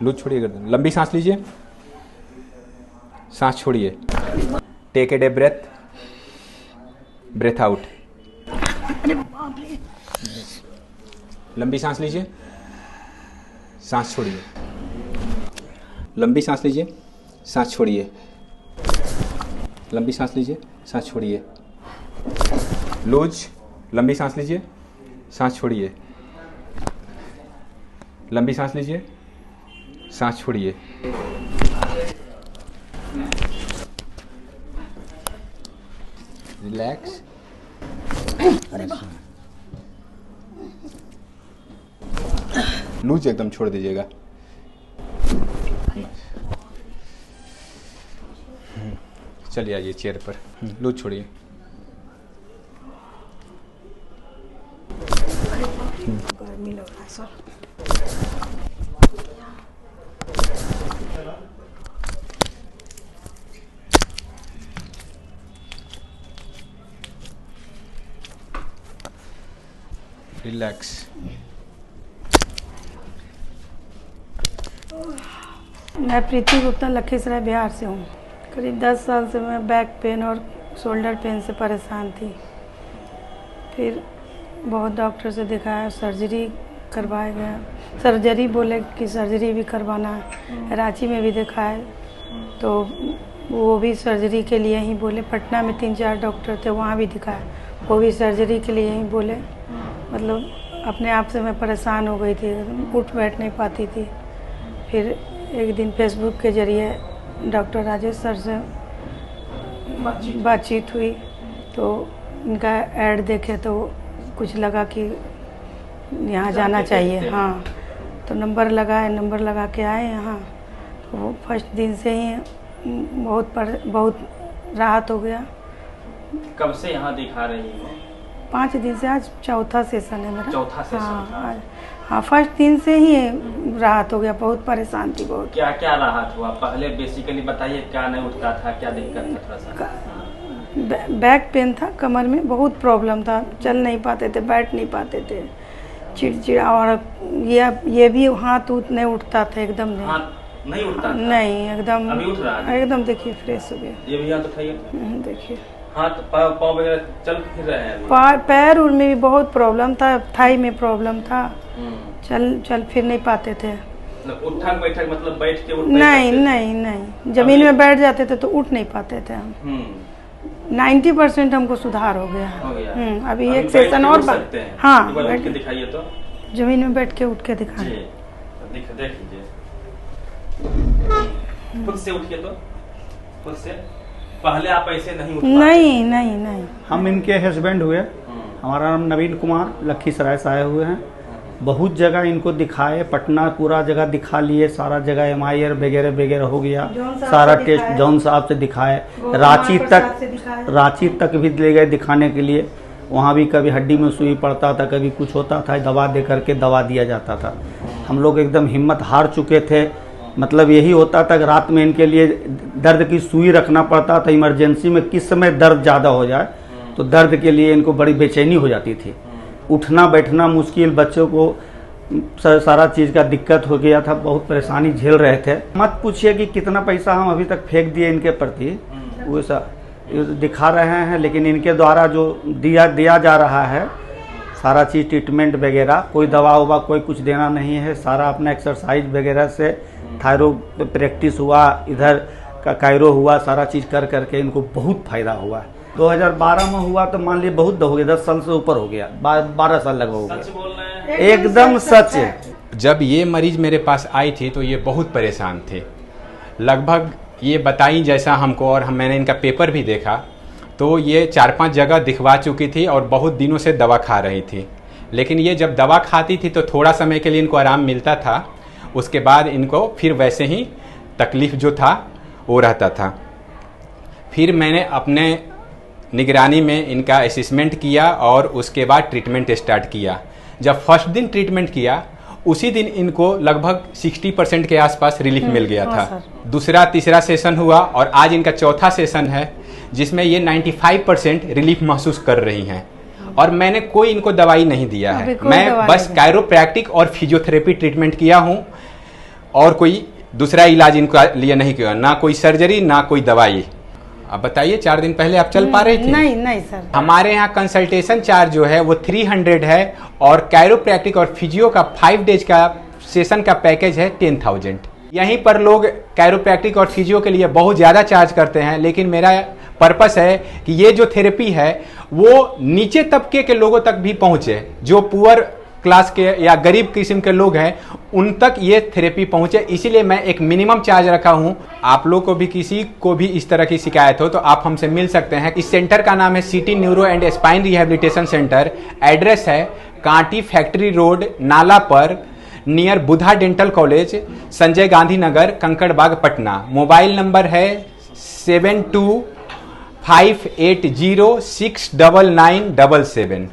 Loose छोड़िए गर्दन, लंबी सांस लीजिए, सांस छोड़िए, take a deep breath, breath out. लंबी सांस लीजिए, सांस छोड़िए, लंबी सांस लीजिए, सांस छोड़िए, लंबी सांस लीजिए, सांस छोड़िए, लूज, लंबी सांस लीजिए, सांस छोड़िए, लंबी सांस लीजिए, सांस छोड़िए। रिलैक्स। लूज एकदम छोड़ दीजिएगा। चलिए आइए चेयर पर, लूज छोड़िए। गर्मी लग रहा है सर। रिलैक्स। मैं प्रीति गुप्ता लखीसराय बिहार से हूँ। करीब 10 साल से मैं बैक पेन और शोल्डर पेन से परेशान थी। फिर बहुत डॉक्टर से दिखाया, सर्जरी करवाया गया। सर्जरी बोले कि सर्जरी भी करवाना है। रांची में भी दिखाए तो वो भी सर्जरी के लिए ही बोले। पटना में 3-4 डॉक्टर थे, वहाँ भी दिखाया, वो भी सर्जरी के लिए ही बोले। मतलब अपने आप से मैं परेशान हो गई थी, उठ बैठ नहीं पाती थी। फिर एक दिन फेसबुक के ज़रिए डॉक्टर राजेश सर से बातचीत हुई तो इनका ऐड देखे तो कुछ लगा कि यहाँ जाना चाहिए। हाँ, तो नंबर लगा के आए यहाँ। तो वो फर्स्ट दिन से ही बहुत राहत हो गया। कब से यहाँ दिखा रही हो? 5 दिन से, आज चौथा सेशन है मेरा। चौथा सेशन? हाँ, फर्स्ट दिन से ही राहत हो गया। बहुत परेशान थी बहुत। क्या क्या राहत हुआ पहले बेसिकली बताइए, क्या नहीं उठता था, क्या दिक्कत था थोड़ा सा? बैक पेन था, कमर में बहुत प्रॉब्लम था, चल नहीं पाते थे, बैठ नहीं पाते थे, चिड़चिड़ा। और ये भी हाथ नहीं उठता था एकदम। नहीं उठता था? नहीं, एकदम। अभी उठ रहा है? एकदम, देखिए फ्रेश हो गया। ये भी हाथ उठाइए, देखिए हाथ पाँव वगैरह चल फिर रहे हैं? पैर उर में भी बहुत प्रॉब्लम था, थाई में प्रॉब्लम था, चल फिर नहीं पाते थे। मतलब उठक बैठक, मतलब बैठ के उठ नहीं, जमीन में बैठ जाते थे तो उठ नहीं पाते थे हम। 90% हमको सुधार हो गया। अभी एक सेशन और सकते हैं। हाँ, बैठ के दिखाइए तो। जमीन में बैठ के उठ के दिखाएं। देख लीजिए, खुद से उठिए तो, खुद से। पहले आप ऐसे नहीं उठ पाते? नहीं। हम इनके हस्बैंड हुए। हमारा नाम नवीन कुमार, लखीसराय से आए हुए हैं। बहुत जगह इनको दिखाए, पटना पूरा जगह दिखा लिए, सारा जगह MIR वगैरह हो गया, सारा टेस्ट जौन साहब से दिखाए। रांची तक भी ले गए दिखाने के लिए। वहाँ भी कभी हड्डी में सुई पड़ता था, कभी कुछ होता था, दवा दे करके दवा दिया जाता था। हम लोग एकदम हिम्मत हार चुके थे। मतलब यही होता था कि रात में इनके लिए दर्द की सुई रखना पड़ता था। इमरजेंसी में किस समय दर्द ज़्यादा हो जाए तो दर्द के लिए इनको बड़ी बेचैनी हो जाती थी। उठना बैठना मुश्किल, बच्चों को सारा चीज़ का दिक्कत हो गया था, बहुत परेशानी झेल रहे थे। मत पूछिए कि कितना पैसा हम अभी तक फेंक दिए इनके प्रति, वो सब दिखा रहे हैं। लेकिन इनके द्वारा जो दिया जा रहा है सारा चीज़, ट्रीटमेंट वगैरह, कोई दवा ववा कोई कुछ देना नहीं है। सारा अपना एक्सरसाइज वगैरह से, थायरो प्रैक्टिस हुआ, इधर का कायरो हुआ, सारा चीज़ कर करके इनको बहुत फ़ायदा हुआ। 2012 में हुआ तो मान लीजिए बहुत हो गया, 10 साल से ऊपर हो गया, 12 साल लगभग हो गया। एकदम सच है। जब ये मरीज मेरे पास आई थी तो ये बहुत परेशान थे। लगभग ये बताई जैसा हमको, और मैंने इनका पेपर भी देखा तो ये 4-5 जगह दिखवा चुकी थी और बहुत दिनों से दवा खा रही थी। लेकिन ये जब दवा खाती थी तो थोड़ा समय के लिए इनको आराम मिलता था, उसके बाद इनको फिर वैसे ही तकलीफ़ जो था वो रहता था। फिर मैंने अपने निगरानी में इनका असेसमेंट किया और उसके बाद ट्रीटमेंट स्टार्ट किया। जब फर्स्ट दिन ट्रीटमेंट किया उसी दिन इनको लगभग 60% के आसपास रिलीफ मिल गया था। दूसरा तीसरा सेशन हुआ और आज इनका चौथा सेशन है जिसमें ये 95% रिलीफ महसूस कर रही हैं। और मैंने कोई इनको दवाई नहीं दिया है, मैं बस कायरोप्रैक्टिक और फिजियोथेरेपी ट्रीटमेंट किया हूँ और कोई दूसरा इलाज इनका लिए नहीं किया, ना कोई सर्जरी ना कोई दवाई। अब बताइए 4 दिन पहले आप चल पा रहे थे? नहीं सर। हमारे यहाँ कंसल्टेशन चार्ज जो है वो 300 है और कैरोप्रैक्टिक और फिजियो का 5 डेज का सेशन का पैकेज है 10,000। यहीं पर लोग कैरोप्रैक्टिक और फिजियो के लिए बहुत ज़्यादा चार्ज करते हैं, लेकिन मेरा पर्पस है कि ये जो थेरेपी है वो नीचे तबके के लोगों तक भी पहुँचे, जो पुअर क्लास के या गरीब किस्म के लोग हैं उन तक ये थेरेपी पहुंचे। इसीलिए मैं एक मिनिमम चार्ज रखा हूं। आप लोग को भी किसी को भी इस तरह की शिकायत हो तो आप हमसे मिल सकते हैं। इस सेंटर का नाम है city neuro and spine rehabilitation centre. Address है कांटी फैक्ट्री रोड, नाला पर, नियर बुधा dental college, Sanjay Gandhi Nagar, Kankarbagh, Patna. Mobile number है 7258069977।